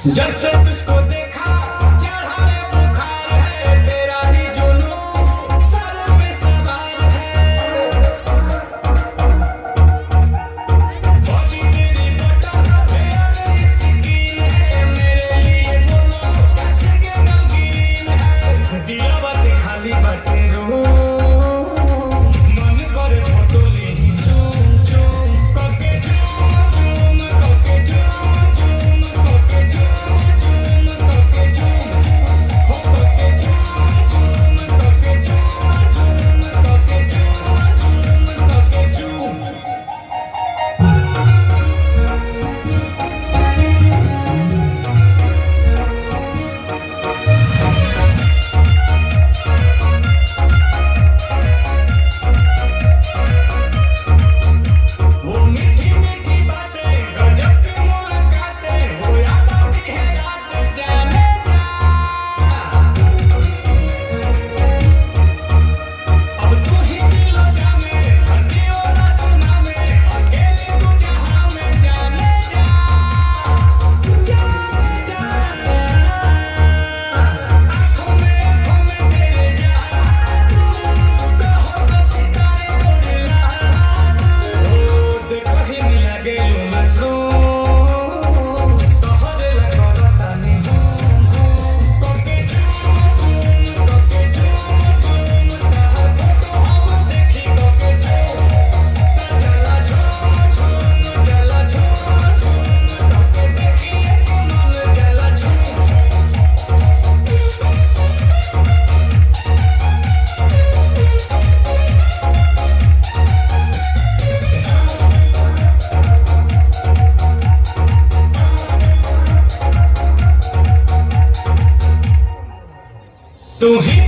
जब से तुझको देखा चढ़ा है बुखार है तेरा ही जुनून सर पे सवार है। बॉडी तेरी बटर मेरी स्किन है मेरे लिए बोलो कैसे के नमकीन है। दिया बात खाली बटे रो मन करे फोटो ली झूम झूम करके झूम झूम करके झूम झूम करके झूम झूम करके झूम हो करके झूम झूम करके झूम झूम करके झूम झूम करके झूम। वो मीठी मीठी बातें गजब की मुलाकातें वो याद आती है रात जाने जा। अब तू ही दिलो जामे हरदी और आसमां में अकेले तू जहां में जाने जा जाने जा। आंखों में तेरे जादू कहो तो सितारे तोड़ ला ओ देखो ही मिला गेलू मासूम तोहरे लगो तानी करके झूम झूम करके झूम झूम ताहा फोटो हम देखी करके झूम जला झूम झूम जला झूम झूम करके देखिए तो मन जला झूम। तू ही